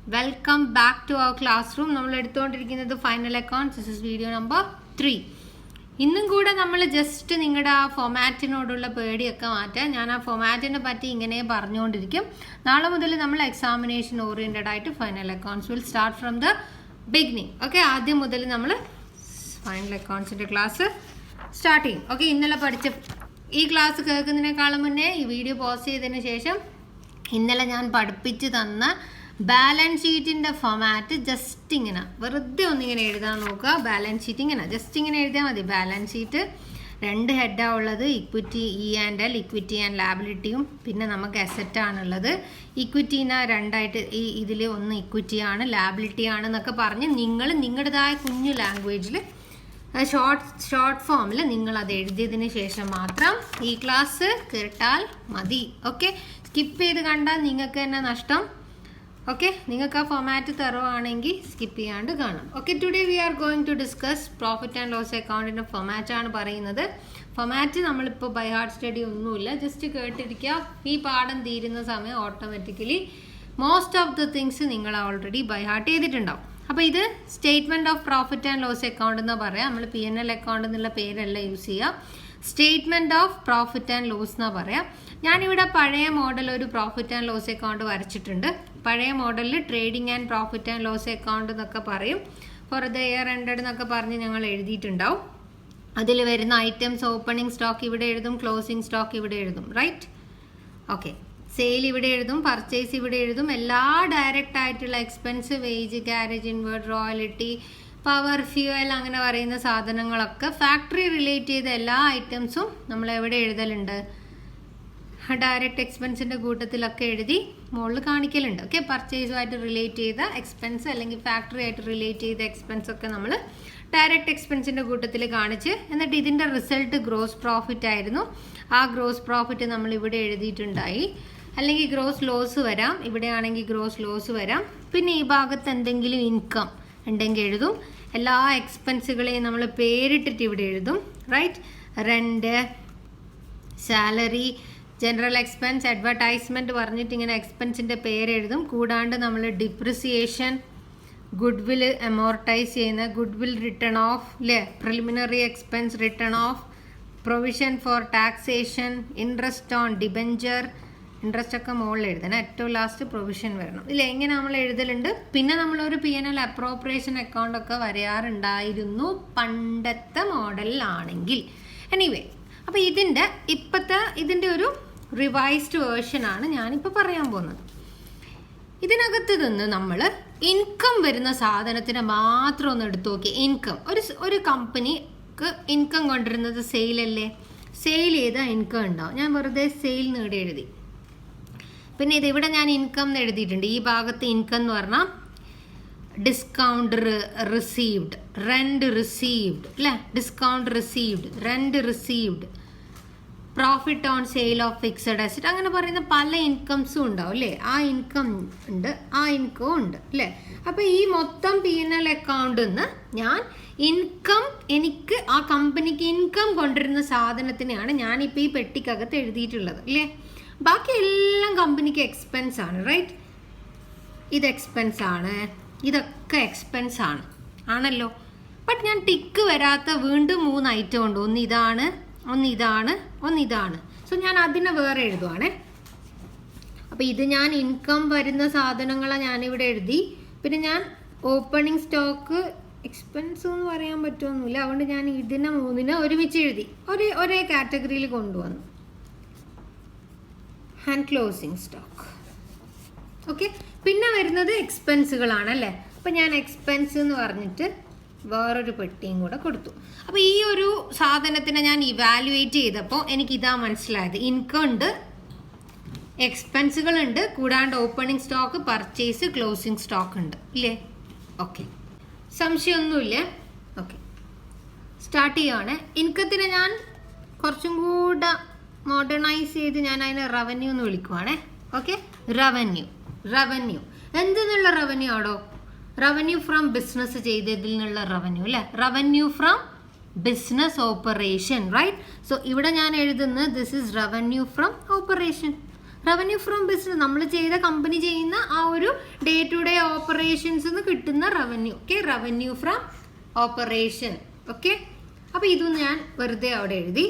Welcome back to our classroom. നമ്മൾ എടുത്തുകൊണ്ടിരിക്കുന്നത് final accounts. This is video number 3. ഇന്നും കൂടെ നമ്മൾ ജസ്റ്റ് നിങ്ങളുടെ ആ ഫോമാറ്റിനോടുള്ള പേടിയൊക്കെ മാറ്റാൻ ഞാൻ ആ ഫോമാറ്റിനെ പറ്റി ഇങ്ങനെ പറഞ്ഞുകൊണ്ടിരിക്കും. നാളെ മുതൽ നമ്മൾ എക്സാമിനേഷൻ ഓറിയൻറ്റഡ് ആയിട്ട് final accounts will start from the beginning. Okay, ആദ്യം മുതൽ നമ്മൾ ഫൈനൽ അക്കൗണ്ട്സിൻ്റെ ക്ലാസ് സ്റ്റാർട്ട് ചെയ്യും. ഓക്കെ, ഇന്നലെ പഠിച്ച ഈ ക്ലാസ് കേൾക്കുന്നതിനേക്കാളും മുന്നേ ഈ വീഡിയോ പോസ്റ്റ് ചെയ്തതിന് ശേഷം ഇന്നലെ ഞാൻ പഠിപ്പിച്ച് തന്ന ബാലൻസ് ഷീറ്റിൻ്റെ ഫോമാറ്റ് ജസ്റ്റ് ഇങ്ങനെ വെറുതെ ഒന്നിങ്ങനെ എഴുതാൻ നോക്കുക. ബാലൻസ് ഷീറ്റ് ഇങ്ങനെ ജസ്റ്റ് ഇങ്ങനെ എഴുതിയാൽ മതി. ബാലൻസ് ഷീറ്റ് 2 ഹെഡാണ് ഉള്ളത്, equity E and L, equity and ലാബിലിറ്റിയും പിന്നെ നമുക്ക് അസറ്റാണുള്ളത്. ഇക്വിറ്റീനെ രണ്ടായിട്ട് ഇതിൽ ഒന്ന് ഇക്വിറ്റിയാണ്, ലാബിലിറ്റി ആണെന്നൊക്കെ പറഞ്ഞ് നിങ്ങൾ നിങ്ങളുടേതായ കുഞ്ഞു ലാംഗ്വേജിൽ ഷോർട്ട് ഫോമിൽ നിങ്ങൾ അത് എഴുതിയതിന് ശേഷം മാത്രം ഈ ക്ലാസ് കേട്ടാൽ മതി. ഓക്കെ, സ്കിപ്പ് ചെയ്ത് കണ്ടാൽ നിങ്ങൾക്ക് തന്നെ നഷ്ടം. ഓക്കെ, നിങ്ങൾക്ക് ആ ഫോമാറ്റ് തരുവാണെങ്കിൽ സ്കിപ്പ് ചെയ്യാണ്ട് കാണാം. Okay, today we are going to discuss profit and loss അക്കൗണ്ടിൻ്റെ ഫോമാറ്റാണ് പറയുന്നത്. ഫോമാറ്റ് നമ്മളിപ്പോൾ ബൈ ഹാർട്ട് സ്റ്റഡി ഒന്നുമില്ല, ജസ്റ്റ് കേട്ടിരിക്കുക. ഈ പാഠം തീരുന്ന സമയം automatically most of the things നിങ്ങൾ ഓൾറെഡി ബൈ ഹാർട്ട് ചെയ്തിട്ടുണ്ടാവും. അപ്പോൾ ഇത് statement of profit and loss account എന്ന് പറയാം. നമ്മൾ PNL അക്കൗണ്ട് എന്നുള്ള പേരല്ല യൂസ് ചെയ്യുക, statement of profit and loss എന്നാണ് പറയാം. ഞാനിവിടെ പഴയ മോഡൽ ഒരു പ്രോഫിറ്റ് ആൻഡ് ലോസ് അക്കൗണ്ട് വരച്ചിട്ടുണ്ട്. പഴയ മോഡലിൽ trading and profit and loss account എന്നൊക്കെ പറയും. ഫോർ ദ ഇയർ എൻഡഡ് എന്നൊക്കെ പറഞ്ഞ് ഞങ്ങൾ എഴുതിയിട്ടുണ്ടാവും. അതിൽ വരുന്ന ഐറ്റംസ് ഓപ്പണിംഗ് സ്റ്റോക്ക് ഇവിടെ എഴുതും, ക്ലോസിംഗ് സ്റ്റോക്ക് ഇവിടെ എഴുതും, റൈറ്റ്? ഓക്കെ, സെയിൽ ഇവിടെ എഴുതും, പർച്ചേസ് ഇവിടെ എഴുതും. എല്ലാ ഡയറക്റ്റ് ആയിട്ടുള്ള expense, wage, carriage inward, royalty, power, fuel അങ്ങനെ പറയുന്ന സാധനങ്ങളൊക്കെ ഫാക്ടറി റിലേറ്റ് ചെയ്ത എല്ലാ ഐറ്റംസും നമ്മൾ എവിടെ എഴുതലുണ്ട്? ഡയറക്റ്റ് എക്സ്പെൻസിൻ്റെ കൂട്ടത്തിലൊക്കെ എഴുതി മുകളിൽ കാണിക്കലുണ്ട്. ഓക്കെ, പർച്ചേസുമായിട്ട് റിലേറ്റ് ചെയ്ത എക്സ്പെൻസ് അല്ലെങ്കിൽ ഫാക്ടറി ആയിട്ട് റിലേറ്റ് ചെയ്ത എക്സ്പെൻസ് ഒക്കെ നമ്മൾ ഡയറക്റ്റ് എക്സ്പെൻസിൻ്റെ കൂട്ടത്തിൽ കാണിച്ച്, എന്നിട്ട് ഇതിൻ്റെ റിസൾട്ട് ഗ്രോസ് പ്രോഫിറ്റ് ആയിരുന്നു. ആ ഗ്രോസ് പ്രോഫിറ്റ് നമ്മൾ ഇവിടെ എഴുതിയിട്ടുണ്ടായി. അല്ലെങ്കിൽ ഗ്രോസ് ലോസ് വരാം, ഇവിടെ ആണെങ്കിൽ ഗ്രോസ് ലോസ് വരാം. പിന്നെ ഈ ഭാഗത്ത് എന്തെങ്കിലും ഇൻകം ഉണ്ടെങ്കിൽ എഴുതും. എല്ലാ എക്സ്പെൻസുകളെയും നമ്മൾ പേരിട്ടിട്ട് ഇവിടെ എഴുതും, right? Rent, salary, general expense, advertisement പറഞ്ഞിട്ട് ഇങ്ങനെ എക്സ്പെൻസിൻ്റെ പേര് എഴുതും. കൂടാണ്ട് നമ്മൾ ഡിപ്രിസിയേഷൻ, ഗുഡ് വിൽ അമോർട്ടൈസ് ചെയ്യുന്ന ഗുഡ് വിൽ റിട്ടേൺ ഓഫ്, അല്ലേ? Preliminary expense return of, provision for taxation, interest on debenture, interest ഒക്കെ മുകളിൽ എഴുതണം, ഏറ്റവും ലാസ്റ്റ് പ്രൊവിഷൻ വരണം, ഇല്ലേ? ഇങ്ങനെ നമ്മൾ എഴുതലുണ്ട്. പിന്നെ നമ്മളൊരു PNL അപ്രോപ്രിയേഷൻ അക്കൗണ്ട് ഒക്കെ വരാറുണ്ടായിരുന്നു പണ്ടത്തെ മോഡലിലാണെങ്കിൽ. എനിവേ, അപ്പോൾ ഇതിൻ്റെ ഒരു റിവൈസ്ഡ് വേർഷനാണ് ഞാനിപ്പോൾ പറയാൻ പോകുന്നത്. ഇതിനകത്ത് നിന്ന് നമ്മൾ ഇൻകം വരുന്ന സാധനത്തിന് മാത്രം ഒന്ന് എടുത്തു നോക്കി. ഇൻകം, ഒരു കമ്പനിക്ക് ഇൻകം കൊണ്ടുവരുന്നത് സെയിലല്ലേ? സെയിൽ ചെയ്താൽ ഇൻകം ഉണ്ടാവും. ഞാൻ വെറുതെ സെയിൽ നേടി എഴുതി. പിന്നെ ഇതിവിടെ ഞാൻ ഇൻകം എന്ന് എഴുതിയിട്ടുണ്ട്. ഈ ഭാഗത്ത് ഇൻകം എന്ന് പറഞ്ഞാൽ ഡിസ്കൗണ്ട് റിസീവ്ഡ്, റെൻറ്റ് റിസീവ്ഡ്, അല്ലേ? Discount received, rent received, profit on sale of fixed asset, അങ്ങനെ പറയുന്ന പല ഇൻകംസും ഉണ്ടാവും, അല്ലേ? ആ ഇൻകം ഉണ്ട്, ആ ഇൻകവും ഉണ്ട്, അല്ലേ? അപ്പോൾ ഈ മൊത്തം PNL അക്കൗണ്ടിൽ നിന്ന് ഞാൻ ഇൻകം, എനിക്ക് ആ കമ്പനിക്ക് ഇൻകം കൊണ്ടുവരുന്ന സാധനത്തിനെയാണ് ഞാനിപ്പോൾ ഈ പെട്ടിക്കകത്ത് എഴുതിയിട്ടുള്ളത്, അല്ലേ? ബാക്കി എല്ലാം കമ്പനിക്ക് എക്സ്പെൻസ് ആണ്, റൈറ്റ്? ഇത് എക്സ്പെൻസ് ആണ്, ഇതൊക്കെ എക്സ്പെൻസ് ആണ്, ആണല്ലോ. ബട്ട് ഞാൻ ടിക്ക് വരാത്ത വീണ്ടും 3 ഐറ്റം ഉണ്ട്. ഒന്ന് ഇതാണ്, ഒന്ന് ഇതാണ്, ഒന്ന് ഇതാണ്. സോ ഞാൻ അതിനെ വേറെ എഴുതുവാണേ. അപ്പോൾ ഇത് ഞാൻ ഇൻകം വരുന്ന സാധനങ്ങളെ ഞാനിവിടെ എഴുതി. പിന്നെ ഞാൻ ഓപ്പണിംഗ് സ്റ്റോക്ക് എക്സ്പെൻസ് എന്ന് പറയാൻ പറ്റുമൊന്നുമില്ല, അതുകൊണ്ട് ഞാൻ ഇതിനെ 3 ഒരുമിച്ച് എഴുതി, ഒരേ കാറ്റഗറിയിൽ കൊണ്ടുവന്നു. And closing stock. ഓക്കെ, പിന്നെ വരുന്നത് എക്സ്പെൻസുകളാണ്, അല്ലേ? അപ്പം ഞാൻ എക്സ്പെൻസ് എന്ന് പറഞ്ഞിട്ട് വേറൊരു പെട്ടിയും കൂടെ കൊടുത്തു. അപ്പോൾ ഈ ഒരു സാധനത്തിനെ ഞാൻ ഇവാലുവേറ്റ് ചെയ്തപ്പോൾ എനിക്കിതാ മനസ്സിലായത്. ഇൻകം ഉണ്ട്, എക്സ്പെൻസുകളുണ്ട്, കൂടാണ്ട് opening stock, purchase, closing stock ഉണ്ട്, ഇല്ലേ? ഓക്കെ, സംശയമൊന്നുമില്ല. ഓക്കെ, സ്റ്റാർട്ട് ചെയ്യുവാണ്. ഇൻകത്തിനെ ഞാൻ കുറച്ചും കൂടെ മോഡേണൈസ് ചെയ്ത് ഞാൻ അതിനെ റവന്യൂ എന്ന് വിളിക്കുവാണേ. ഓക്കെ, റവന്യൂ എന്തെന്നുള്ള റവന്യൂ ആണോ? റവന്യൂ ഫ്രം ബിസിനസ് ചെയ്തതിൽ നിന്നുള്ള റവന്യൂ, അല്ലേ? Revenue from business operation, right? So ഇവിടെ ഞാൻ എഴുതുന്നത് this is revenue from operation. Revenue from business നമ്മൾ ചെയ്ത കമ്പനി ചെയ്യുന്ന ആ ഒരു ഡേ ടു ഡേ ഓപ്പറേഷൻസ് കിട്ടുന്ന revenue. Okay, revenue from operation. Okay, അപ്പോൾ ഇതും ഞാൻ വെറുതെ അവിടെ എഴുതി.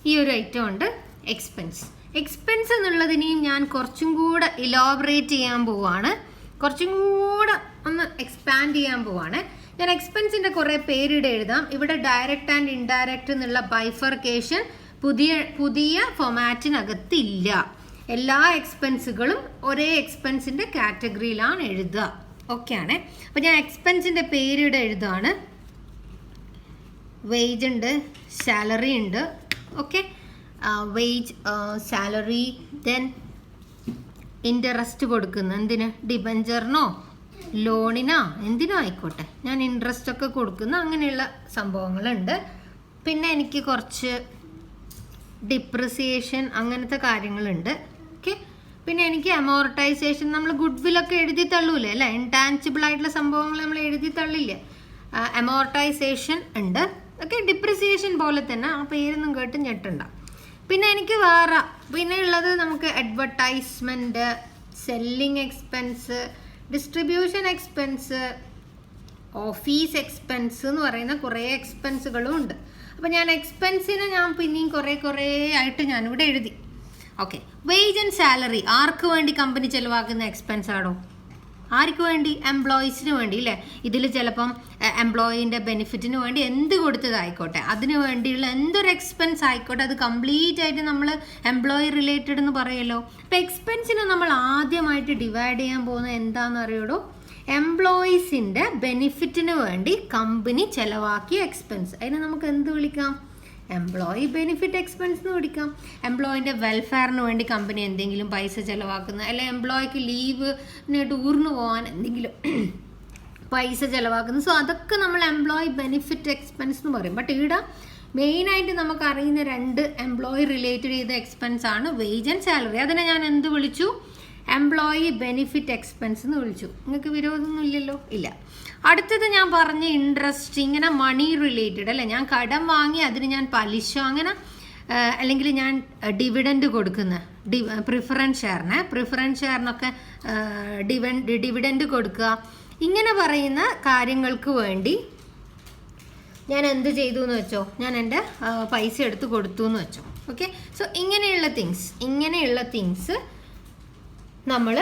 ഈ ഒരു ഐറ്റം ഉണ്ട് എക്സ്പെൻസ്. എക്സ്പെൻസ് എന്നുള്ളതിനെയും ഞാൻ കുറച്ചും കൂടെ ഇലോബറേറ്റ് ചെയ്യാൻ പോവാണ്, കുറച്ചും കൂടെ ഒന്ന് എക്സ്പാൻഡ് ചെയ്യാൻ പോവാണ്. ഞാൻ എക്സ്പെൻസിൻ്റെ കുറേ പേരിടെ എഴുതാം. ഇവിടെ ഡയറക്റ്റ് ആൻഡ് ഇൻഡയറക്റ്റ് എന്നുള്ള ബൈഫർക്കേഷൻ പുതിയ ഫോമാറ്റിനകത്തില്ല. എല്ലാ എക്സ്പെൻസുകളും ഒരേ എക്സ്പെൻസിൻ്റെ കാറ്റഗറിയിലാണ് എഴുതുക. ഓക്കെ ആണ്. അപ്പോൾ ഞാൻ എക്സ്പെൻസിൻ്റെ പേരിടെ എഴുതുകയാണ്. വേജ് ഉണ്ട്, സാലറി ഉണ്ട്. Okay, wage, salary, then interest കൊടുക്കുന്ന എന്തിന്, ഡിബഞ്ചറിനോ ലോണിനോ എന്തിനോ ആയിക്കോട്ടെ, ഞാൻ ഇൻട്രസ്റ്റ് ഒക്കെ കൊടുക്കുന്ന അങ്ങനെയുള്ള സംഭവങ്ങളുണ്ട്. പിന്നെ എനിക്ക് കുറച്ച് ഡിപ്രിസിയേഷൻ അങ്ങനത്തെ കാര്യങ്ങളുണ്ട്. ഓക്കെ, പിന്നെ എനിക്ക് അമോർട്ടൈസേഷൻ, നമ്മൾ ഗുഡ് വില്ലൊക്കെ എഴുതി തള്ളൂലേ അല്ലേ, ഇൻടാൻജിബിൾ ആയിട്ടുള്ള സംഭവങ്ങൾ നമ്മൾ എഴുതി തള്ളില്ലേ, അമോർട്ടൈസേഷൻ ഉണ്ട്. ഓക്കെ, ഡിപ്രിസിയേഷൻ പോലെ തന്നെ, ആ പേരൊന്നും കേട്ട് ഞെട്ടണ്ട. പിന്നെ എനിക്ക് വേറെ പിന്നെ ഉള്ളത് നമുക്ക് advertisement, selling expense, distribution expense, office expense എന്ന് പറയുന്ന കുറേ എക്സ്പെൻസുകളും ഉണ്ട്. അപ്പോൾ ഞാൻ എക്സ്പെൻസിനെ ഞാൻ പിന്നെയും കുറേ ആയിട്ട് ഞാനിവിടെ എഴുതി. ഓക്കെ, വേജ് ആൻഡ് സാലറി ആർക്ക് വേണ്ടി കമ്പനി ചിലവാക്കുന്ന എക്സ്പെൻസ് ആണോ? ആർക്ക് വേണ്ടി? എംപ്ലോയീസിന് വേണ്ടി അല്ലേ. ഇതിൽ ചിലപ്പം എംപ്ലോയീൻ്റെ ബെനിഫിറ്റിന് വേണ്ടി എന്ത് കൊടുത്തതായിക്കോട്ടെ, അതിന് വേണ്ടിയുള്ള എന്തൊരു എക്സ്പെൻസ് ആയിക്കോട്ടെ, അത് കംപ്ലീറ്റ് ആയിട്ട് നമ്മൾ എംപ്ലോയി റിലേറ്റഡ് എന്ന് പറയുമല്ലോ. അപ്പോൾ എക്സ്പെൻസിനെ നമ്മൾ ആദ്യമായിട്ട് ഡിവൈഡ് ചെയ്യാൻ പോകുന്നത് എന്താണെന്ന് അറിയുള്ളൂ, എംപ്ലോയീസിൻ്റെ ബെനിഫിറ്റിന് വേണ്ടി കമ്പനി ചിലവാക്കിയ എക്സ്പെൻസ്. അതിനെ നമുക്ക് എന്ത് വിളിക്കാം? എംപ്ലോയി ബെനിഫിറ്റ് എക്സ്പെൻസ് എന്ന് വിളിക്കാം. എംപ്ലോയിൻ്റെ വെൽഫെയറിന് വേണ്ടി കമ്പനി എന്തെങ്കിലും പൈസ ചിലവാക്കുന്ന, അല്ലെങ്കിൽ എംപ്ലോയിക്ക് ലീവിന് ടൂറിന് പോകാൻ എന്തെങ്കിലും പൈസ ചിലവാക്കുന്നു. സോ അതൊക്കെ നമ്മൾ എംപ്ലോയി ബെനിഫിറ്റ് എക്സ്പെൻസ് എന്ന് പറയും. ബട്ട് ഇവിടെ മെയിനായിട്ട് നമുക്ക് അറിയുന്ന രണ്ട് എംപ്ലോയി റിലേറ്റഡ് ചെയ്ത എക്സ്പെൻസ് ആണ് വേജ് ആൻഡ് സാലറി. അതിനെ ഞാൻ എന്ത് വിളിച്ചു? എംപ്ലോയി ബെനിഫിറ്റ് എക്സ്പെൻസ് എന്ന് വിളിച്ചു. നിങ്ങൾക്ക് വിരോധമൊന്നും ഇല്ലല്ലോ? ഇല്ല. അടുത്തത് ഞാൻ പറഞ്ഞ ഇൻട്രസ്റ്റ്, ഇങ്ങനെ മണി റിലേറ്റഡ് അല്ലേ, ഞാൻ കടം വാങ്ങി അതിന് ഞാൻ പലിശ അങ്ങനെ, അല്ലെങ്കിൽ ഞാൻ ഡിവിഡൻഡ് കൊടുക്കുന്ന പ്രിഫറൻസ് ഷെയറിനൊക്കെ ഡിവിഡൻഡ് കൊടുക്കുക, ഇങ്ങനെ പറയുന്ന കാര്യങ്ങൾക്ക് വേണ്ടി ഞാൻ എന്ത് ചെയ്തു എന്ന് വെച്ചോ, ഞാൻ എൻ്റെ പൈസ എടുത്ത് കൊടുത്തു എന്ന് വെച്ചോ. ഓക്കെ, സോ ഇങ്ങനെയുള്ള തിങ്സ് നമ്മൾ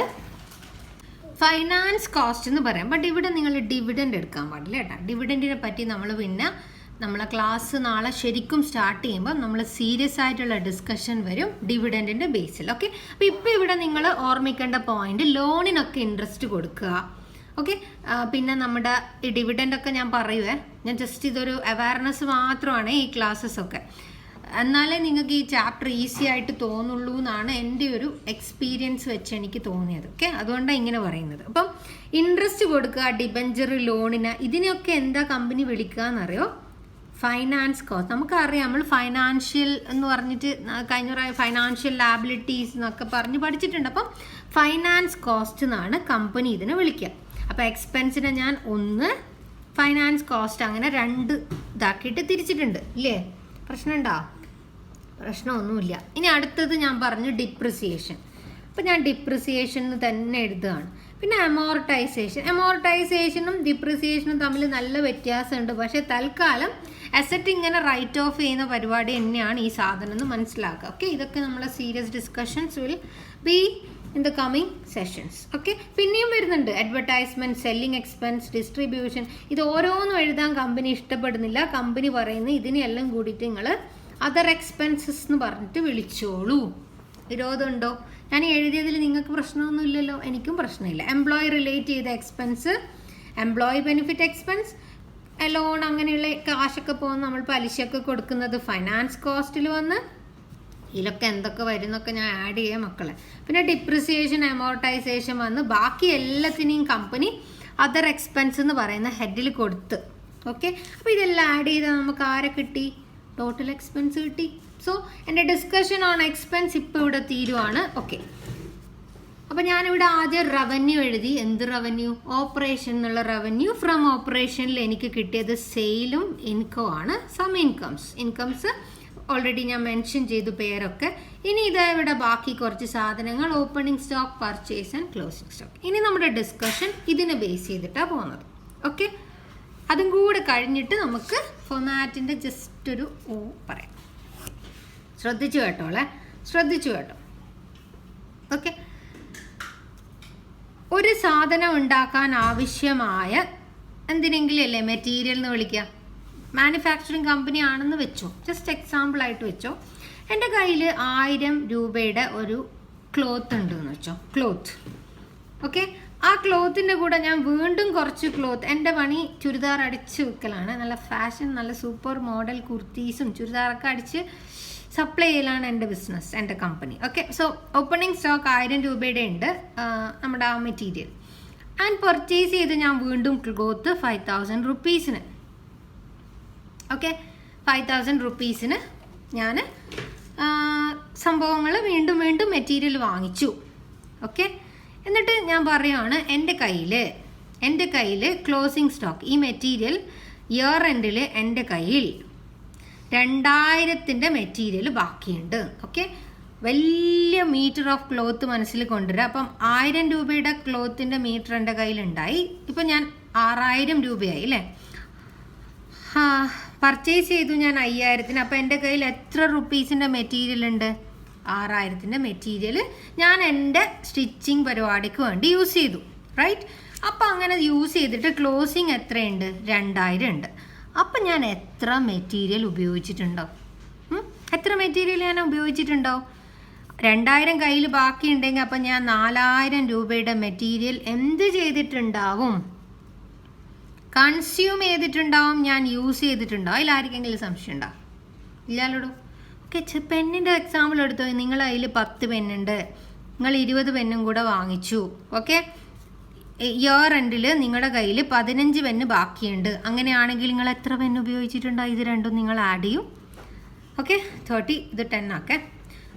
ഫൈനാൻസ് കോസ്റ്റ് എന്ന് പറയാം. ബട്ട് ഇവിടെ നിങ്ങൾ ഡിവിഡൻഡ് എടുക്കാൻ പാടില്ല കേട്ടോ. ഡിവിഡൻറ്റിനെ പറ്റി നമ്മൾ പിന്നെ നമ്മളെ ക്ലാസ് നാളെ ശരിക്കും സ്റ്റാർട്ട് ചെയ്യുമ്പോൾ നമ്മൾ സീരിയസ് ആയിട്ടുള്ള ഡിസ്കഷൻ വരും ഡിവിഡൻറ്റിൻ്റെ ബേസിൽ. ഓക്കെ, അപ്പോൾ ഇപ്പോൾ ഇവിടെ നിങ്ങൾ ഓർമ്മിക്കേണ്ട പോയിന്റ്, ലോണിനൊക്കെ ഇൻട്രസ്റ്റ് കൊടുക്കുക. ഓക്കെ, പിന്നെ നമ്മുടെ ഈ ഡിവിഡൻഡൊക്കെ ഞാൻ പറയുവേ, ഞാൻ ജസ്റ്റ് ഇതൊരു അവയർനെസ് മാത്രമാണ് ഈ ക്ലാസ്സസ് ഒക്കെ. എന്നാലേ നിങ്ങൾക്ക് ഈ ചാപ്റ്റർ ഈസി ആയിട്ട് തോന്നുള്ളൂ എന്നാണ് എൻ്റെ ഒരു എക്സ്പീരിയൻസ് വെച്ച് എനിക്ക് തോന്നിയത്. ഓക്കെ, അതുകൊണ്ടാണ് ഇങ്ങനെ പറയുന്നത്. അപ്പം ഇൻട്രസ്റ്റ് കൊടുക്കുക, ഡിബഞ്ചർ, ലോണിന്, ഇതിനെയൊക്കെ എന്താ കമ്പനി വിളിക്കുക എന്നറിയോ? Finance cost. നമുക്കറിയാം, നമ്മൾ ഫൈനാൻഷ്യൽ എന്ന് പറഞ്ഞിട്ട് കഴിഞ്ഞ ഫൈനാൻഷ്യൽ ലാബിലിറ്റീസ് എന്നൊക്കെ പറഞ്ഞ് പഠിച്ചിട്ടുണ്ട്. അപ്പം ഫൈനാൻസ് കോസ്റ്റ് എന്നാണ് കമ്പനി ഇതിനെ വിളിക്കുക. അപ്പോൾ എക്സ്പെൻസിനെ ഞാൻ ഒന്ന് ഫൈനാൻസ് കോസ്റ്റ് അങ്ങനെ രണ്ട് ഇതാക്കിയിട്ട് തിരിച്ചിട്ടുണ്ട് ഇല്ലേ? പ്രശ്നമുണ്ടോ? പ്രശ്നമൊന്നുമില്ല. ഇനി അടുത്തത് ഞാൻ പറഞ്ഞു ഡിപ്രിസിയേഷൻ. അപ്പോൾ ഞാൻ ഡിപ്രിസിയേഷൻ തന്നെ എഴുതുകയാണ്. പിന്നെ അമോർട്ടൈസേഷനും ഡിപ്രിസിയേഷനും തമ്മിൽ നല്ല വ്യത്യാസമുണ്ട്. പക്ഷേ തൽക്കാലം അസറ്റ് ഇങ്ങനെ റൈറ്റ് ഓഫ് ചെയ്യുന്ന പരിപാടി തന്നെയാണ് ഈ സാധനം എന്ന് മനസ്സിലാക്കുക. ഓക്കെ, ഇതൊക്കെ നമ്മളെ serious discussions will be in the coming sessions. Okay, പിന്നെയും വരുന്നുണ്ട് അഡ്വർടൈസ്മെൻറ്റ്, സെല്ലിംഗ് എക്സ്പെൻസ്, ഡിസ്ട്രിബ്യൂഷൻ. ഇത് ഓരോന്നും എഴുതാൻ കമ്പനി ഇഷ്ടപ്പെടുന്നില്ല. കമ്പനി പറയുന്നത് ഇതിനെല്ലാം കൂടിയിട്ട് നിങ്ങൾ അതർ എക്സ്പെൻസസ് എന്ന് പറഞ്ഞിട്ട് വിളിച്ചോളൂ. വിരോധമുണ്ടോ? ഞാൻ എഴുതിയതിൽ നിങ്ങൾക്ക് പ്രശ്നമൊന്നുമില്ലല്ലോ? എനിക്കും പ്രശ്നമില്ല. എംപ്ലോയി റിലേറ്റ് ചെയ്ത expense, employee benefit expense, loan അങ്ങനെയുള്ള കാശൊക്കെ പോകുന്ന നമ്മൾ പലിശയൊക്കെ കൊടുക്കുന്നത് ഫൈനാൻസ് കോസ്റ്റിൽ വന്ന്, ഇതിലൊക്കെ എന്തൊക്കെ വരുന്നൊക്കെ ഞാൻ ആഡ് ചെയ്യാം മക്കളെ. പിന്നെ ഡിപ്രിസിയേഷൻ, അമോർട്ടൈസേഷൻ വന്ന് ബാക്കി എല്ലാത്തിനെയും കമ്പനി അതർ എക്സ്പെൻസ് എന്ന് പറയുന്ന ഹെഡിൽ കൊടുത്ത്. ഓക്കെ, അപ്പോൾ ഇതെല്ലാം ആഡ് ചെയ്താൽ നമുക്ക് ആരെ കിട്ടി? ടോട്ടൽ എക്സ്പെൻസ് കിട്ടി. സോ എൻ്റെ ഡിസ്കഷൻ ഓൺ എക്സ്പെൻസ് ഇപ്പോൾ ഇവിടെ തീരുവാണ്. ഓക്കെ, അപ്പോൾ ഞാനിവിടെ ആദ്യം റവന്യൂ എഴുതി. എന്ത് റവന്യൂ? ഓപ്പറേഷൻ എന്നുള്ള റവന്യൂ. ഫ്രം ഓപ്പറേഷനിൽ എനിക്ക് കിട്ടിയത് സെയിലും ഇൻകം ആണ്. സം ഇൻകംസ് ഓൾറെഡി ഞാൻ മെൻഷൻ ചെയ്തു പേരൊക്കെ. ഇനി ഇതാ ഇവിടെ ബാക്കി കുറച്ച് സാധനങ്ങൾ, opening stock, purchase and closing stock. ഇനി നമ്മുടെ ഡിസ്കഷൻ ഇതിനെ ബേസ് ചെയ്തിട്ടാണ് പോകുന്നത്. ഓക്കെ, അതും കൂടെ കഴിഞ്ഞിട്ട് നമുക്ക് ഫോമാറ്റിൻ്റെ ജസ്റ്റ് ഒരു പറയാം. ശ്രദ്ധിച്ചു കേട്ടോളെ, ശ്രദ്ധിച്ചു കേട്ടോ. ഓക്കെ, ഒരു സാധനം ഉണ്ടാക്കാൻ ആവശ്യമായ എന്തിനെങ്കിലും അല്ലേ മെറ്റീരിയൽ എന്ന് വിളിക്കുക. മാനുഫാക്ചറിങ് കമ്പനി ആണെന്ന് വെച്ചോ, ജസ്റ്റ് എക്സാമ്പിൾ ആയിട്ട് വെച്ചോ. എൻ്റെ കയ്യിൽ 1000 രൂപയുടെ ഒരു ക്ലോത്ത് ഉണ്ട് എന്ന് വെച്ചോ, ക്ലോത്ത്. ഓക്കെ, ആ ക്ലോത്തിൻ്റെ കൂടെ ഞാൻ വീണ്ടും കുറച്ച് ക്ലോത്ത്, എൻ്റെ പണി ചുരിദാർ അടിച്ച് വിൽക്കലാണ്. നല്ല ഫാഷൻ, നല്ല സൂപ്പർ മോഡൽ കുർത്തീസും ചുരിദാറൊക്കെ അടിച്ച് സപ്ലൈ ചെയ്യലാണ് എൻ്റെ ബിസിനസ്, എൻ്റെ company. Okay, so opening stock 1000 രൂപയുടെ ഉണ്ട് നമ്മുടെ ആ മെറ്റീരിയൽ. ആൻഡ് പർച്ചേസ് ചെയ്ത് ഞാൻ വീണ്ടും ക്ലോത്ത് 5000 റുപ്പീസിന്. ഓക്കെ, 5000 റുപ്പീസിന് ഞാൻ സംഭവങ്ങൾ വീണ്ടും വീണ്ടും മെറ്റീരിയൽ വാങ്ങിച്ചു. ഓക്കെ, എന്നിട്ട് ഞാൻ പറയുകയാണ് എൻ്റെ കയ്യിൽ ക്ലോസിംഗ് സ്റ്റോക്ക്, ഈ മെറ്റീരിയൽ ഇയർ എൻഡിൽ എൻ്റെ കയ്യിൽ 2000-ൻ്റെ മെറ്റീരിയൽ ബാക്കിയുണ്ട്. ഓക്കെ, വലിയ മീറ്റർ ഓഫ് ക്ലോത്ത് മനസ്സിൽ കൊണ്ടുവരിക. അപ്പം 1000 രൂപയുടെ ക്ലോത്തിൻ്റെ മീറ്റർ എൻ്റെ കയ്യിലുണ്ടായി. ഇപ്പം ഞാൻ 6000 രൂപയായി അല്ലേ. പർച്ചേസ് ചെയ്തു ഞാൻ 5000-ന്. അപ്പം എൻ്റെ കയ്യിൽ എത്ര റുപ്പീസിൻ്റെ മെറ്റീരിയൽ ഉണ്ട്? 6000-ൻ്റെ മെറ്റീരിയൽ ഞാൻ എൻ്റെ സ്റ്റിച്ചിങ് പരിപാടിക്ക് വേണ്ടി യൂസ് ചെയ്തു, റൈറ്റ്? അപ്പം അങ്ങനെ യൂസ് ചെയ്തിട്ട് ക്ലോസിങ് എത്രയുണ്ട്? 2000 ഉണ്ട്. അപ്പം ഞാൻ എത്ര മെറ്റീരിയൽ ഉപയോഗിച്ചിട്ടുണ്ടോ? എത്ര മെറ്റീരിയൽ ഞാൻ ഉപയോഗിച്ചിട്ടുണ്ടോ? 2000 കയ്യിൽ ബാക്കിയുണ്ടെങ്കിൽ അപ്പം ഞാൻ 4000 രൂപയുടെ മെറ്റീരിയൽ എന്ത് ചെയ്തിട്ടുണ്ടാവും? കൺസ്യൂം ചെയ്തിട്ടുണ്ടാവും, ഞാൻ യൂസ് ചെയ്തിട്ടുണ്ടാവും. അതിലാർക്കെങ്കിലും സംശയം ഉണ്ടോ? ഇല്ലാലോടോ. ഓക്കെ, പെന്നിൻ്റെ എക്സാമ്പിൾ എടുത്തോ. നിങ്ങൾ അതിൽ 10 പെന്നുണ്ട്, നിങ്ങൾ 20 പെന്നും കൂടെ വാങ്ങിച്ചു. ഓക്കെ, ഇയർ എൻഡിൽ നിങ്ങളുടെ കയ്യിൽ 15 പെന്ന് ബാക്കിയുണ്ട്. അങ്ങനെയാണെങ്കിൽ നിങ്ങൾ എത്ര പെന്ന് ഉപയോഗിച്ചിട്ടുണ്ടാവും? ഇത് രണ്ടും നിങ്ങൾ ആഡ് ചെയ്യും. ഓക്കെ, 30, ഇത് 10 ആക്കെ.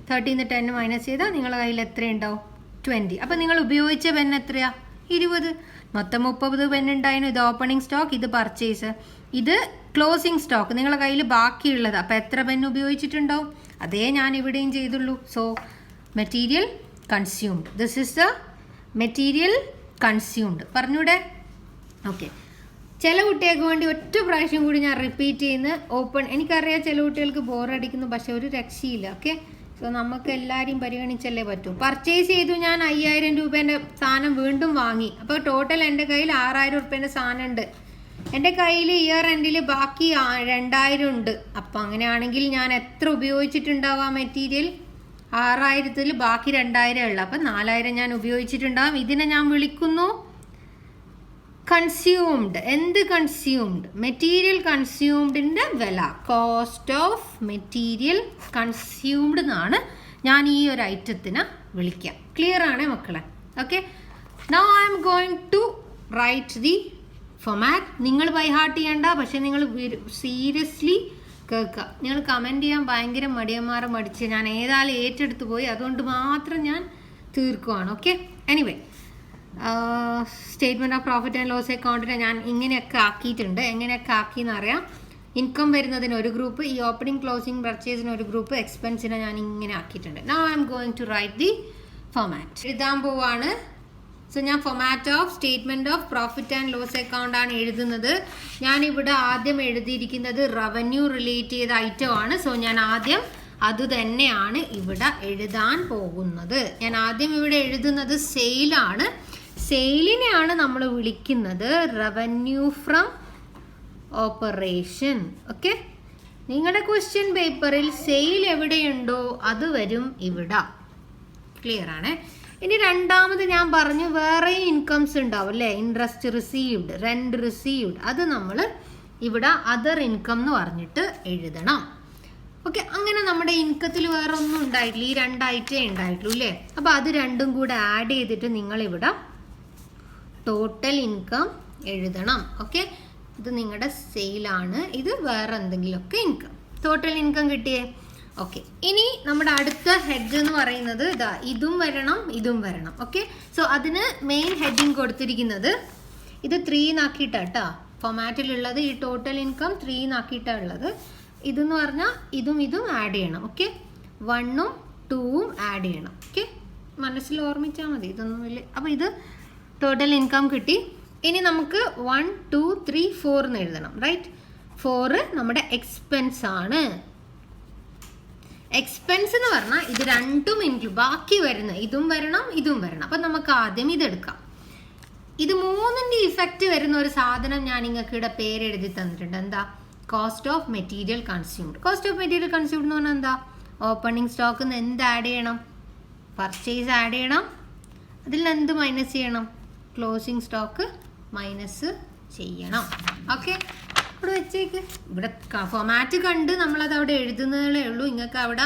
30-ന്ന് 10 മൈനസ് ചെയ്താൽ നിങ്ങളുടെ കയ്യിൽ എത്രയുണ്ടാവും? 20. അപ്പം നിങ്ങൾ ഉപയോഗിച്ച പെന്ന് എത്രയാ? 20. മൊത്തം 30 പെന്നുണ്ടായിരുന്നു. ഇത് ഓപ്പണിംഗ് സ്റ്റോക്ക്, ഇത് പർച്ചേസ്, ഇത് ക്ലോസിംഗ് സ്റ്റോക്ക്, നിങ്ങളുടെ കയ്യിൽ ബാക്കിയുള്ളത്. അപ്പം എത്ര പെന്ന് ഉപയോഗിച്ചിട്ടുണ്ടാവും? അതേ ഞാൻ ഇവിടെയും ചെയ്തുള്ളൂ. So material consumed, this is the material consumed. പറഞ്ഞൂടെ? ഓക്കെ, ചില കുട്ടികൾക്ക് വേണ്ടി ഒറ്റ പ്രാവശ്യം കൂടി ഞാൻ റിപ്പീറ്റ് ചെയ്യുന്ന എനിക്കറിയാം ചില കുട്ടികൾക്ക് ബോറടിക്കുന്നു, പക്ഷെ ഒരു രക്ഷയില്ല. ഓക്കെ, സോ നമുക്ക് എല്ലാവരെയും പരിഗണിച്ചല്ലേ പറ്റൂ. പർച്ചേസ് ചെയ്തു ഞാൻ 5000 രൂപേൻ്റെ സാധനം വീണ്ടും വാങ്ങി. അപ്പോൾ ടോട്ടൽ എൻ്റെ കയ്യിൽ 6000 രൂപേൻ്റെ സാധനം ഉണ്ട്. എൻ്റെ കയ്യിൽ ഇയർ എൻഡിൽ ബാക്കി 2000 ഉണ്ട്. അപ്പം അങ്ങനെയാണെങ്കിൽ ഞാൻ എത്ര ഉപയോഗിച്ചിട്ടുണ്ടാവും? ആ മെറ്റീരിയൽ 6000-ൽ ബാക്കി 2000 ഉള്ളു. അപ്പം 4000 ഞാൻ ഉപയോഗിച്ചിട്ടുണ്ടാവും. ഇതിനെ ഞാൻ വിളിക്കുന്നു കൺസ്യൂംഡ്. എന്ത് കൺസ്യൂംഡ്? മെറ്റീരിയൽ കൺസ്യൂംഡിൻ്റെ വില, കോസ്റ്റ് ഓഫ് മെറ്റീരിയൽ കൺസ്യൂംഡ് എന്നാണ് ഞാൻ ഈ ഒരു ഐറ്റത്തിന് വിളിക്കുക. ക്ലിയർ ആണേ മക്കളെ? Okay, now I am going to write the format. നിങ്ങൾ ബൈ ഹാർട്ട് ചെയ്യണ്ട, പക്ഷെ നിങ്ങൾ സീരിയസ്ലി കേൾക്കുക. നിങ്ങൾ കമൻറ്റ് ചെയ്യാൻ ഭയങ്കര മടിച്ച് ഞാൻ ഏതായാലും ഏറ്റെടുത്ത് പോയി, അതുകൊണ്ട് മാത്രം ഞാൻ തീർക്കുവാണ്. Okay, anyway statement of profit and loss അക്കൗണ്ടിനെ ഞാൻ ഇങ്ങനെയൊക്കെ ആക്കിയിട്ടുണ്ട്. എങ്ങനെയൊക്കെ ആക്കിയെന്ന് അറിയാം. ഇൻകം വരുന്നതിന് ഒരു ഗ്രൂപ്പ്, ഈ ഓപ്പണിംഗ് ക്ലോസിംഗ് പർച്ചേസിന് ഒരു ഗ്രൂപ്പ്, എക്സ്പെൻസിനെ ഞാൻ ഇങ്ങനെ ആക്കിയിട്ടുണ്ട്. Now I am going to write the format. എഴുതാൻ പോവാണ്. സോ ഞാൻ format of statement of profit and loss account ആണ് എഴുതുന്നത്. ഞാനിവിടെ ആദ്യം എഴുതിയിരിക്കുന്നത് റവന്യൂ റിലേറ്റ് ചെയ്ത ഐറ്റം ആണ്. സോ ഞാൻ ആദ്യം അത് തന്നെയാണ് ഇവിടെ എഴുതാൻ പോകുന്നത്. ഞാൻ ആദ്യം ഇവിടെ എഴുതുന്നത് സെയിലാണ്. സെയിലിനെയാണ് നമ്മൾ വിളിക്കുന്നത് റവന്യൂ ഫ്രം ഓപ്പറേഷൻ. ഓക്കെ, നിങ്ങളുടെ ക്വസ്റ്റ്യൻ പേപ്പറിൽ സെയിൽ എവിടെയുണ്ടോ അത് വരും ഇവിടെ. ക്ലിയർ ആണ്? ഇനി രണ്ടാമത് ഞാൻ പറഞ്ഞു വേറെ ഇൻകംസ് ഉണ്ടാവും അല്ലേ? ഇൻട്രസ്റ്റ് റിസീവ്ഡ്, റെന്റ് റിസീവ്ഡ്, അത് നമ്മൾ ഇവിടെ അതർ ഇൻകം എന്ന് പറഞ്ഞിട്ട് എഴുതണം. ഓക്കെ, അങ്ങനെ നമ്മുടെ ഇൻകത്തിൽ വേറെ ഒന്നും ഉണ്ടായിട്ടില്ല, ഈ 2 ഐറ്റമേ ഉണ്ടായിട്ടുള്ളൂ അല്ലേ? അപ്പോൾ അത് രണ്ടും കൂടെ ആഡ് ചെയ്തിട്ട് നിങ്ങളിവിടെ ടോട്ടൽ ഇൻകം എഴുതണം. ഓക്കെ, ഇത് നിങ്ങളുടെ സെയിലാണ്, ഇത് വേറെ എന്തെങ്കിലുമൊക്കെ ഇൻകം. ടോട്ടൽ ഇൻകം കിട്ടിയേ? ഓക്കെ, ഇനി നമ്മുടെ അടുത്ത ഹെഡ് എന്ന് പറയുന്നത് ഇതാ, ഇതും വരണം ഇതും വരണം. ഓക്കെ, സോ അതിന് മെയിൻ ഹെഡിങ് കൊടുത്തിരിക്കുന്നത് ഇത് 3 ആക്കിയിട്ടാട്ടോ ഫോമാറ്റിലുള്ളത്. ഈ ടോട്ടൽ ഇൻകം 3 ആക്കിയിട്ടാണ് ഉള്ളത്. ഇതെന്ന് പറഞ്ഞാൽ ഇതും ആഡ് ചെയ്യണം. ഓക്കെ, 1ഉം 2ഉം ആഡ് ചെയ്യണം. ഓക്കെ, മനസ്സിൽ ഓർമ്മിച്ചാൽ മതി, ഇതൊന്നും ഇല്ല. അപ്പോൾ ഇത് ടോട്ടൽ ഇൻകം കിട്ടി. ഇനി നമുക്ക് 1 2 3 4 എന്ന് എഴുതണം. റൈറ്റ്, 4 നമ്മുടെ എക്സ്പെൻസ് ആണ്. എക്സ്പെൻസ് എന്ന് പറഞ്ഞാൽ ഇത് രണ്ടും ഇൻക്ലൂഡ്, ബാക്കി വരുന്ന ഇതും വരണം ഇതും വരണം. അപ്പം നമുക്ക് ആദ്യം ഇതെടുക്കാം. ഇത് മൂന്നിൻ്റെ ഇഫക്റ്റ് വരുന്ന ഒരു സാധനം ഞാൻ നിങ്ങൾക്ക് ഇവിടെ പേരെഴുതി തന്നിട്ടുണ്ട്. എന്താ? Cost of material consumed. Cost of material consumed എന്ന് പറഞ്ഞാൽ എന്താ? ഓപ്പണിംഗ് സ്റ്റോക്കിൽ നിന്ന് എന്ത് ആഡ് ചെയ്യണം? പർച്ചേസ് ആഡ് ചെയ്യണം. അതിൽ നിന്ന് എന്ത് മൈനസ് ചെയ്യണം? ക്ലോസിംഗ് സ്റ്റോക്ക് മൈനസ് ചെയ്യണം. ഓക്കെ, ഇവിടെ വെച്ചേക്ക്. ഇവിടെ ഫോമാറ്റ് കണ്ട് നമ്മളത് അവിടെ എഴുതുന്നതേ ഉള്ളൂ. നിങ്ങൾക്ക് അവിടെ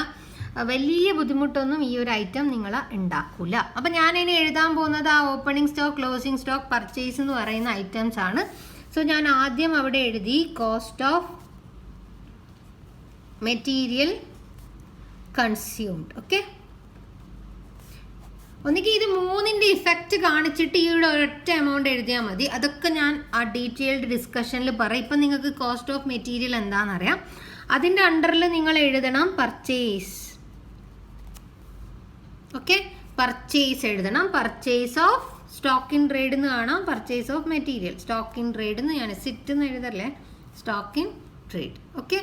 വലിയ ബുദ്ധിമുട്ടൊന്നും ഈ ഒരു ഐറ്റം നിങ്ങൾ ഉണ്ടാക്കില്ല. അപ്പം ഞാനിനി എഴുതാൻ പോകുന്നത് ആ opening stock, closing stock, purchase എന്ന് പറയുന്ന ഐറ്റംസ് ആണ്. സോ ഞാൻ ആദ്യം അവിടെ എഴുതി cost of material consumed. Okay, ഒന്നിക്ക് ഇത് മൂന്നിൻ്റെ ഇഫക്റ്റ് കാണിച്ചിട്ട് ഈ ഒരൊറ്റ എമൗണ്ട് എഴുതിയാൽ മതി. അതൊക്കെ ഞാൻ ആ ഡീറ്റെയിൽഡ് ഡിസ്കഷനിൽ പറയും. ഇപ്പം നിങ്ങൾക്ക് കോസ്റ്റ് ഓഫ് മെറ്റീരിയൽ എന്താണെന്നറിയാം. അതിൻ്റെ അണ്ടറിൽ നിങ്ങൾ എഴുതണം പർച്ചേസ്. ഓക്കെ, പർച്ചേസ് എഴുതണം. Purchase of stock in trade എന്ന് കാണാം, purchase of material. Stock in trade എന്ന് ഞാൻ സിറ്റ് എന്ന് എഴുതല്ലേ, സ്റ്റോക്ക് ഇൻ ട്രേഡ്. ഓക്കെ,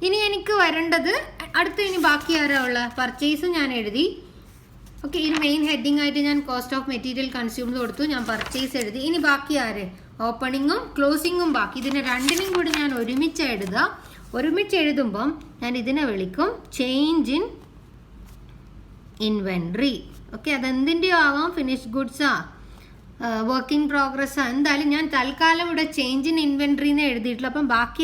ഇനി എനിക്ക് വരേണ്ടത് അടുത്ത് ഇനി ബാക്കി ആരാ ഉള്ള? പർച്ചേസ് ഞാൻ എഴുതി. ഓക്കെ, ഇനി മെയിൻ ഹെഡിങ് ആയിട്ട് ഞാൻ കോസ്റ്റ് ഓഫ് മെറ്റീരിയൽ കൺസ്യൂംഡ് കൊടുത്തു. ഞാൻ പർച്ചേസ് എഴുതി. ഇനി ബാക്കി ആര്? ഓപ്പണിങ്ങും ക്ലോസിങ്ങും ബാക്കി. ഇതിനെ രണ്ടിനും കൂടി ഞാൻ ഒരുമിച്ച് എഴുതുക. ഒരുമിച്ച് എഴുതുമ്പം ഞാൻ ഇതിനെ വിളിക്കും ചേഞ്ച് ഇൻ ഇൻവെൻട്രി. ഓക്കെ, അതെന്തിൻ്റെയോ ആവാം, ഫിനിഷ് ഗുഡ്സാ, വർക്ക് ഇൻ പ്രോഗ്രസ്സാ, എന്തായാലും ഞാൻ തൽക്കാലം ഇവിടെ ചേഞ്ച് ഇൻ ഇൻവെൻട്രി എന്ന് എഴുതിയിട്ടുള്ളൂ. അപ്പം ബാക്കി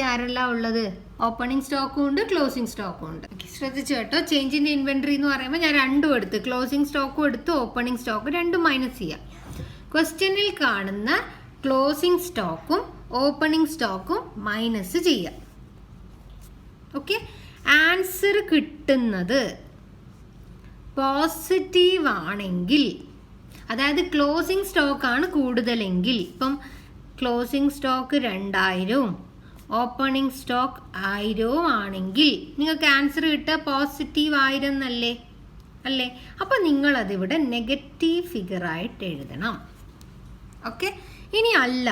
ആരെല്ലാം ഉള്ളത്? ഓപ്പണിംഗ് സ്റ്റോക്കും ഉണ്ട്, ക്ലോസിംഗ് സ്റ്റോക്കും ഉണ്ട്. ശ്രദ്ധിച്ചു കേട്ടോ. ചേഞ്ച് ഇൻ ഇൻവെൻട്രി എന്ന് പറയുമ്പോൾ ഞാൻ രണ്ടും എടുത്ത്, ക്ലോസിംഗ് സ്റ്റോക്കും എടുത്ത് ഓപ്പണിംഗ് സ്റ്റോക്കും രണ്ടും മൈനസ് ചെയ്യാം. ക്വസ്റ്റ്യനിൽ കാണുന്ന ക്ലോസിംഗ് സ്റ്റോക്കും ഓപ്പണിംഗ് സ്റ്റോക്കും മൈനസ് ചെയ്യാം. ഓക്കെ, ആൻസർ കിട്ടുന്നത് പോസിറ്റീവ് ആണെങ്കിൽ, അതായത് ക്ലോസിംഗ് സ്റ്റോക്കാണ് കൂടുതലെങ്കിൽ, ഇപ്പം ക്ലോസിംഗ് സ്റ്റോക്ക് 2000 ഓപ്പണിംഗ് സ്റ്റോക്ക് 1000 ആണെങ്കിൽ നിങ്ങൾക്ക് ആൻസർ കിട്ടുക പോസിറ്റീവ് 1000 എന്നല്ലേ, അല്ലേ? അപ്പം നിങ്ങളതിവിടെ നെഗറ്റീവ് ഫിഗറായിട്ട് എഴുതണം. ഓക്കെ, ഇനി അല്ല,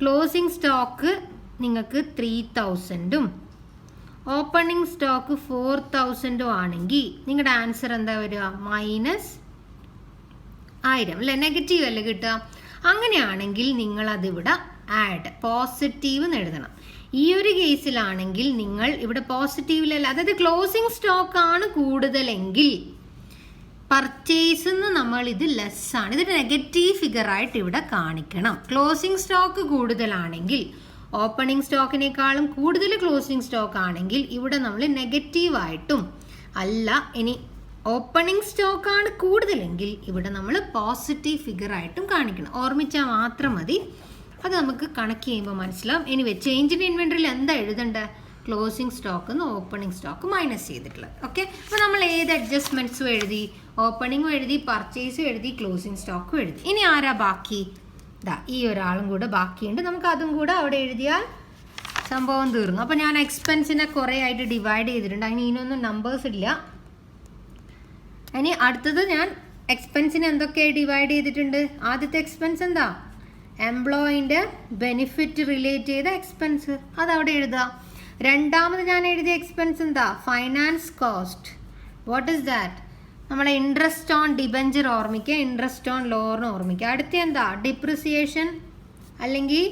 ക്ലോസിംഗ് സ്റ്റോക്ക് നിങ്ങൾക്ക് 3000ഉം ഓപ്പണിംഗ് സ്റ്റോക്ക് 4000ഉം ആണെങ്കിൽ നിങ്ങളുടെ ആൻസർ എന്താ വരിക? -1000 അല്ലേ, നെഗറ്റീവ് അല്ലേ കിട്ടുക. അങ്ങനെയാണെങ്കിൽ നിങ്ങളതിവിടെ ആഡ് പോസിറ്റീവ് എന്ന് എഴുതണം. ഈ ഒരു കേസിലാണെങ്കിൽ നിങ്ങൾ ഇവിടെ പോസിറ്റീവിലല്ല, അതായത് ക്ലോസിംഗ് സ്റ്റോക്ക് ആണ് കൂടുതലെങ്കിൽ പർച്ചേസ് നമ്മൾ ഇത് ലെസ് ആണ്, ഇതൊരു നെഗറ്റീവ് ഫിഗറായിട്ട് ഇവിടെ കാണിക്കണം. ക്ലോസിംഗ് സ്റ്റോക്ക് കൂടുതലാണെങ്കിൽ, ഓപ്പണിംഗ് സ്റ്റോക്കിനേക്കാളും കൂടുതൽ ക്ലോസിംഗ് സ്റ്റോക്ക് ആണെങ്കിൽ ഇവിടെ നമ്മൾ നെഗറ്റീവായിട്ടും, അല്ല ഇനി ഓപ്പണിംഗ് സ്റ്റോക്കാണ് കൂടുതലെങ്കിൽ ഇവിടെ നമ്മൾ പോസിറ്റീവ് ഫിഗറായിട്ടും കാണിക്കണം. ഓർമ്മിച്ചാൽ മാത്രം മതി, അത് നമുക്ക് കണക്ക് ചെയ്യുമ്പോൾ മനസ്സിലാവും. എനിവേ, ചേഞ്ച് ഇൻ ഇൻവെൻട്രിയിൽ എന്താ എഴുതേണ്ടത്? ക്ലോസിംഗ് സ്റ്റോക്ക് എന്ന് ഓപ്പണിംഗ് സ്റ്റോക്ക് മൈനസ് ചെയ്തിട്ടുള്ളത്. ഓക്കെ, അപ്പോൾ നമ്മൾ ഏത് അഡ്ജസ്റ്റ്മെൻറ്റ്സും എഴുതി, ഓപ്പണിംഗും എഴുതി, പർച്ചേസും എഴുതി, ക്ലോസിംഗ് സ്റ്റോക്കും എഴുതി. ഇനി ആരാ ബാക്കി? ഈ ഒരാളും കൂടെ ബാക്കിയുണ്ട്. നമുക്ക് അതും കൂടെ അവിടെ എഴുതിയാൽ സംഭവം തീർന്നു. അപ്പോൾ ഞാൻ എക്സ്പെൻസിനെ കുറേ ആയിട്ട് ഡിവൈഡ് ചെയ്തിട്ടുണ്ട്. അതിന് ഇതിനൊന്നും നമ്പേഴ്സ് ഇല്ല. ഇനി അടുത്തത് ഞാൻ എക്സ്പെൻസിന് എന്തൊക്കെയായി ഡിവൈഡ് ചെയ്തിട്ടുണ്ട്? ആദ്യത്തെ എക്സ്പെൻസ് എന്താ? എംപ്ലോയിൻ്റെ ബെനിഫിറ്റ് റിലേറ്റ് ചെയ്ത എക്സ്പെൻസ്, അതവിടെ എഴുതുക. രണ്ടാമത് ഞാൻ എഴുതിയ എക്സ്പെൻസ് എന്താ? Finance cost. What is that? നമ്മളെ ഇൻട്രസ്റ്റ് ഓൺ ഡിബഞ്ചർ ഓർമ്മിക്കുക, ഇൻട്രസ്റ്റ് ഓൺ ലോൺ ഓർമ്മിക്കുക. അടുത്ത എന്താ? ഡിപ്രിസിയേഷൻ അല്ലെങ്കിൽ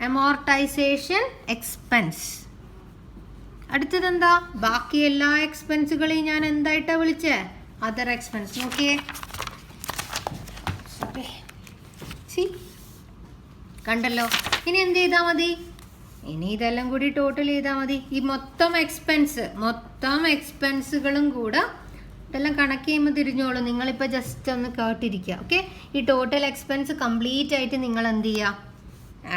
അമോർട്ടൈസേഷൻ എക്സ്പെൻസ്. അടുത്തതെന്താ? ബാക്കി എല്ലാ എക്സ്പെൻസുകളെയും ഞാൻ എന്തായിട്ടാണ് വിളിച്ചേ? Other expense. നോക്കിയേ, കണ്ടല്ലോ. ഇനി എന്ത് ചെയ്താൽ മതി? ഇനി ഇതെല്ലാം കൂടി ടോട്ടൽ ചെയ്താൽ മതി. ഈ മൊത്തം എക്സ്പെൻസുകളും കൂടെ ഇതെല്ലാം കണക്ക് ചെയ്യുമ്പോൾ തിരിഞ്ഞോളൂ. നിങ്ങളിപ്പോൾ ജസ്റ്റ് ഒന്ന് കേട്ടിരിക്കുക. ഓക്കെ, ഈ ടോട്ടൽ എക്സ്പെൻസ് കംപ്ലീറ്റ് ആയിട്ട് നിങ്ങൾ എന്ത് ചെയ്യുക?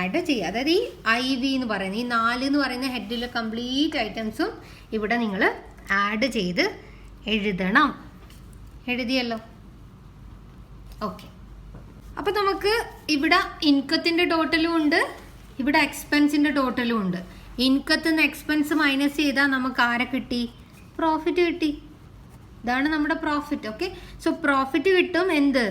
ആഡ് ചെയ്യുക. അതായത് ഈ IV എന്ന് പറയുന്നത്, ഈ 4 എന്ന് പറയുന്ന ഹെഡിലെ കംപ്ലീറ്റ് ഐറ്റംസും ഇവിടെ നിങ്ങൾ ആഡ് ചെയ്ത് എഴുതണം. എഴുതിയല്ലോ? ഓക്കെ, അപ്പോൾ നമുക്ക് ഇവിടെ ഇൻകത്തിൻ്റെ ടോട്ടലും ഉണ്ട്, ഇവിടെ എക്സ്പെൻസിൻ്റെ ടോട്ടലും ഉണ്ട്. ഇൻകത്തിൽ നിന്ന് എക്സ്പെൻസ് മൈനസ് ചെയ്താൽ നമുക്ക് ആരെ കിട്ടി? പ്രോഫിറ്റ് കിട്ടി. ഇതാണ് നമ്മുടെ പ്രോഫിറ്റ്. ഓക്കെ, സോ പ്രോഫിറ്റ് കിട്ടും എന്ത്?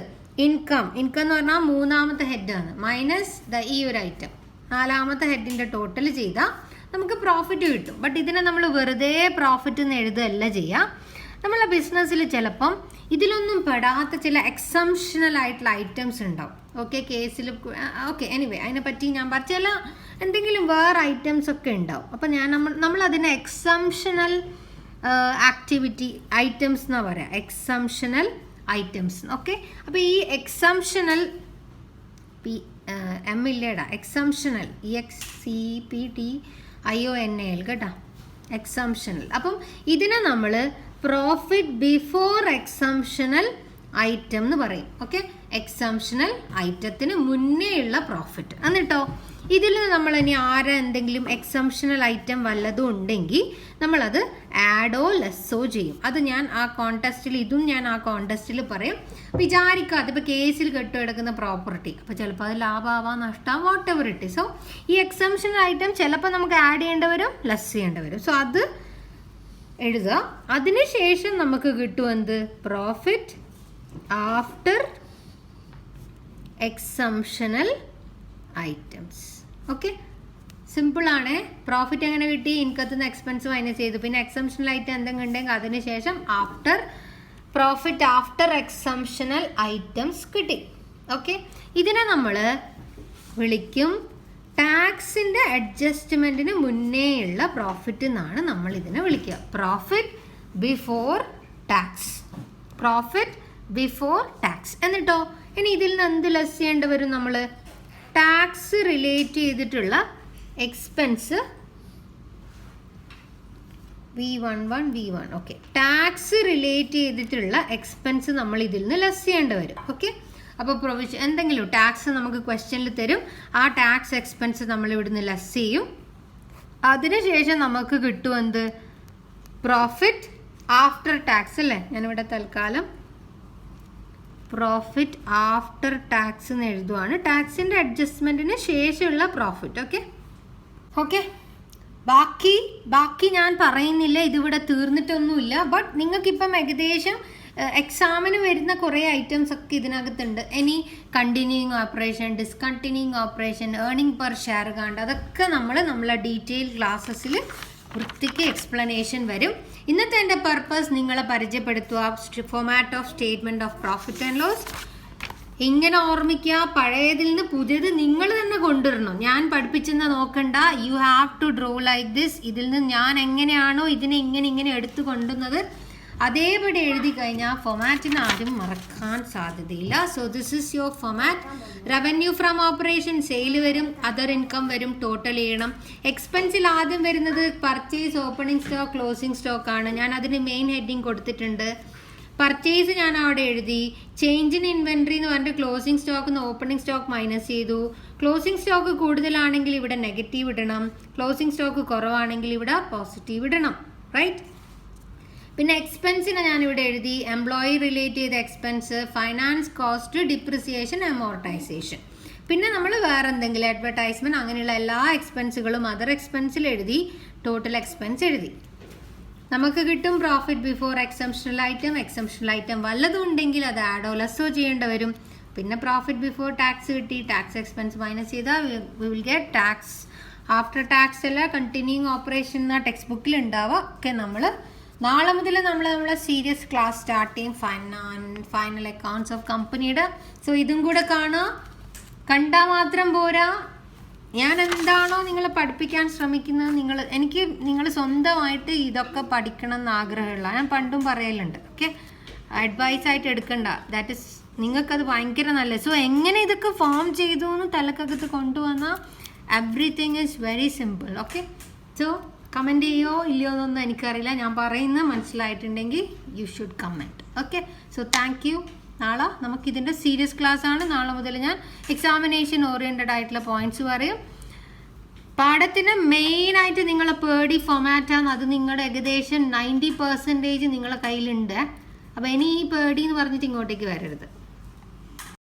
ഇൻകം. ഇൻകം എന്ന് പറഞ്ഞാൽ മൂന്നാമത്തെ ഹെഡാണ്, മൈനസ് ഈ ഒരു ഐറ്റം നാലാമത്തെ ഹെഡിൻ്റെ ടോട്ടൽ ചെയ്താൽ നമുക്ക് പ്രോഫിറ്റ് കിട്ടും. ബട്ട് ഇതിനെ നമ്മൾ വെറുതെ പ്രോഫിറ്റ് എന്ന് എഴുതുകയല്ല ചെയ്യുക. നമ്മളെ ബിസിനസ്സിൽ ചിലപ്പം ഇതിലൊന്നും പെടാത്ത ചില എക്സംഷണൽ ആയിട്ടുള്ള ഐറ്റംസ് ഉണ്ടാവും. ഓക്കെ, കേസിൽ ഓക്കെ, എനിവേ അതിനെപ്പറ്റി ഞാൻ ചില എന്തെങ്കിലും വേറെ ഐറ്റംസ് ഒക്കെ ഉണ്ടാവും. അപ്പം നമ്മളതിനെ എക്സംഷണൽ ആക്ടിവിറ്റി ഐറ്റംസ് എന്നാണ് പറയുക, എക്സംഷണൽ ഐറ്റംസ്. ഓക്കെ, അപ്പോൾ ഈ എക്സംഷണൽ ഇല്ലേടാ, എക്സംഷണൽ EXCPTIONAL കേട്ടോ, എക്സംഷണൽ. അപ്പം ഇതിനെ നമ്മൾ പ്രോഫിറ്റ് ബിഫോർ എക്സംഷണൽ ഐറ്റം എന്ന് പറയും. ഓക്കെ, എക്സംഷണൽ ഐറ്റത്തിന് മുന്നേ ഉള്ള പ്രോഫിറ്റ്. എന്നിട്ടോ ഇതിൽ നമ്മൾ ഇനി എന്തെങ്കിലും എക്സംഷണൽ ഐറ്റം വല്ലതും ഉണ്ടെങ്കിൽ നമ്മളത് ആഡോ ലെസ്സോ ചെയ്യും. അത് ഞാൻ ആ കോൺടെസ്റ്റിൽ പറയും. വിചാരിക്കാതെ ഇപ്പോൾ കേസിൽ കെട്ടുകിടക്കുന്ന പ്രോപ്പർട്ടി, അപ്പോൾ ചിലപ്പോൾ അത് ലാഭമാവാം, നഷ്ടം, വാട്ട് എവർ ഇറ്റ്. സോ ഈ എക്സംഷണൽ ഐറ്റം ചിലപ്പോൾ നമുക്ക് ആഡ് ചെയ്യേണ്ടി വരും, ലെസ് ചെയ്യേണ്ടി വരും. സോ അത് എഴുതുക. അതിനുശേഷം നമുക്ക് കിട്ടും എന്ത്? Profit after exceptional items. Okay, സിമ്പിളാണ്. പ്രോഫിറ്റ് എങ്ങനെ കിട്ടി? ഇൻകത്തിൽ നിന്ന് എക്സ്പെൻസ് മൈനസ് ചെയ്തു. പിന്നെ എക്സംഷണൽ ഐറ്റം എന്തെങ്കിലും ഉണ്ടെങ്കിൽ അതിനുശേഷം പ്രോഫിറ്റ് ആഫ്റ്റർ എക്സംഷണൽ ഐറ്റംസ് കിട്ടി. ഓക്കെ, ഇതിനെ നമ്മൾ വിളിക്കും ടാക്സിൻ്റെ അഡ്ജസ്റ്റ്മെൻറ്റിന് മുന്നേ ഉള്ള പ്രോഫിറ്റ് എന്നാണ് നമ്മൾ ഇതിനെ വിളിക്കുക. Profit before tax. Profit before tax. എന്നിട്ടോ ഇനി ഇതിൽ നിന്ന് എന്ത് ലെസ് ചെയ്യേണ്ടി വരും? നമ്മൾ ടാക്സ് റിലേറ്റ് ചെയ്തിട്ടുള്ള expense V11 okay, tax relate ചെയ്തിട്ടുള്ള എക്സ്പെൻസ് നമ്മൾ ഇതിൽ നിന്ന് ലെസ് ചെയ്യേണ്ടി വരും. ഓക്കെ, അപ്പോൾ എന്തെങ്കിലും ടാക്സ് നമുക്ക് ക്വസ്റ്റ്യനിൽ തരും, ആ ടാക്സ് എക്സ്പെൻസ് നമ്മൾ ഇവിടുന്ന് ലെസ് ചെയ്യും. അതിനുശേഷം നമുക്ക് കിട്ടും എന്ത്? പ്രോഫിറ്റ് ആഫ്റ്റർ ടാക്സ് അല്ലേ. ഞാനിവിടെ തൽക്കാലം പ്രോഫിറ്റ് ആഫ്റ്റർ ടാക്സ് എന്ന് എഴുതുവാണ്. ടാക്സിൻ്റെ അഡ്ജസ്റ്റ്മെൻറ്റിന് ശേഷമുള്ള പ്രോഫിറ്റ്. ഓക്കെ, ബാക്കി ഞാൻ പറയുന്നില്ല, ഇതിവിടെ തീർന്നിട്ടൊന്നുമില്ല. ബട്ട് നിങ്ങൾക്കിപ്പം ഏകദേശം എക്സാമിന് വരുന്ന കുറേ ഐറ്റംസ് ഒക്കെ ഇതിനകത്തുണ്ട്. ഇനി continuing operation, discontinuing operation, earning per share കണ്ട്, അതൊക്കെ നമ്മളെ ഡീറ്റെയിൽ ക്ലാസ്സസിൽ വൃത്തിക്ക് എക്സ്പ്ലനേഷൻ വരും. ഇന്നത്തെ എൻ്റെ പർപ്പസ് നിങ്ങളെ പരിചയപ്പെടുത്തുക, format of statement of profit and loss. ഇങ്ങനെ ഓർമ്മിക്കുക, പഴയതിൽ നിന്ന് പുതിയത് നിങ്ങൾ തന്നെ കൊണ്ടുവരണം. ഞാൻ പഠിപ്പിച്ചെന്ന് നോക്കണ്ട, you have to draw like this. ഇതിൽ നിന്ന് ഞാൻ എങ്ങനെയാണോ ഇതിനെ ഇങ്ങനെ എടുത്തു കൊണ്ടുവന്നത് അതേപടി എഴുതി കഴിഞ്ഞാൽ ഫോമാറ്റിന് ആരും മറക്കാൻ സാധ്യതയില്ല. So this is your format. Revenue from operation, sale വരും, അതർ ഇൻകം വരും, ടോട്ടൽ ചെയ്യണം. എക്സ്പെൻസിൽ ആദ്യം വരുന്നത് purchase, opening stock, closing stock ആണ്. ഞാൻ അതിന് മെയിൻ ഹെഡിങ് കൊടുത്തിട്ടുണ്ട്. പർച്ചേസ് ഞാൻ അവിടെ എഴുതി. ചേഞ്ച് ഇൻ ഇൻവെൻട്രി എന്ന് പറഞ്ഞിട്ട് ക്ലോസിംഗ് സ്റ്റോക്ക് നിന്ന് ഓപ്പണിംഗ് സ്റ്റോക്ക് മൈനസ് ചെയ്തു. ക്ലോസിംഗ് സ്റ്റോക്ക് കൂടുതലാണെങ്കിൽ ഇവിടെ നെഗറ്റീവ് ഇടണം, ക്ലോസിംഗ് സ്റ്റോക്ക് കുറവാണെങ്കിൽ ഇവിടെ പോസിറ്റീവ് ഇടണം. റൈറ്റ്? പിന്നെ എക്സ്പെൻസിനെ ഞാനിവിടെ എഴുതി. എംപ്ലോയി റിലേറ്റ് ചെയ്ത expense, finance cost, depreciation, amortisation. പിന്നെ നമ്മൾ വേറെ എന്തെങ്കിലും അഡ്വർടൈസ്മെൻറ്റ്, അങ്ങനെയുള്ള എല്ലാ എക്സ്പെൻസുകളും അതർ എക്സ്പെൻസിൽ എഴുതി. ടോട്ടൽ എക്സ്പെൻസ് എഴുതി. നമുക്ക് കിട്ടും പ്രോഫിറ്റ് ബിഫോർ എക്സംഷണൽ ഐറ്റം വല്ലതും ഉണ്ടെങ്കിൽ അത് ആഡോ ലെസ്സോ ചെയ്യേണ്ടി വരും. പിന്നെ പ്രോഫിറ്റ് ബിഫോർ ടാക്സ് കിട്ടി. ടാക്സ് എക്സ്പെൻസ് മൈനസ് ചെയ്താൽ we will get tax after tax. അല്ല കണ്ടിന്യൂയിങ് ഓപ്പറേഷൻ എന്ന ടെക്സ്റ്റ് ബുക്കിൽ ഉണ്ടാവുക. ഒക്കെ നമ്മൾ നാളെ മുതൽ നമ്മളെ സീരിയസ് ക്ലാസ് സ്റ്റാർട്ട് ചെയ്യും, ഫൈനൽ അക്കൗണ്ട്സ് ഓഫ് കമ്പനിയുടെ. സോ ഇതും കൂടെ കാണുക. കണ്ടാൽ മാത്രം പോരാ, ഞാൻ എന്താണോ നിങ്ങളെ പഠിപ്പിക്കാൻ ശ്രമിക്കുന്നത്, നിങ്ങൾ സ്വന്തമായിട്ട് ഇതൊക്കെ പഠിക്കണം എന്ന് ആഗ്രഹമുള്ള, ഞാൻ പണ്ടും പറയലുണ്ട്. ഓക്കെ, അഡ്വൈസ് ആയിട്ട് എടുക്കണ്ട. ദാറ്റ് ഇസ് നിങ്ങൾക്കത് ഭയങ്കര നല്ല. സോ എങ്ങനെ ഇതൊക്കെ ഫോം ചെയ്തു എന്ന് തലക്കകത്ത് കൊണ്ടുവന്നാൽ everything is very simple. Okay, so comment ചെയ്യോ ഇല്ലയോ എന്നൊന്നും എനിക്കറിയില്ല. ഞാൻ പറയുന്നത് മനസ്സിലായിട്ടുണ്ടെങ്കിൽ you should comment. Okay, so thank you. നാളെ നമുക്കിതിൻ്റെ സീരിയസ് ക്ലാസ് ആണ്. നാളെ മുതൽ ഞാൻ എക്സാമിനേഷൻ ഓറിയൻറ്റഡ് ആയിട്ടുള്ള പോയിന്റ്സ് പറയും. പാഠത്തിന് മെയിനായിട്ട് നിങ്ങളെ പേടി ഫോമാറ്റാണ്. അത് നിങ്ങളുടെ ഏകദേശം 90% നിങ്ങളുടെ കയ്യിലുണ്ട്. അപ്പോൾ ഇനി ഈ പേടി എന്ന് പറഞ്ഞിട്ട് ഇങ്ങോട്ടേക്ക് വരരുത്.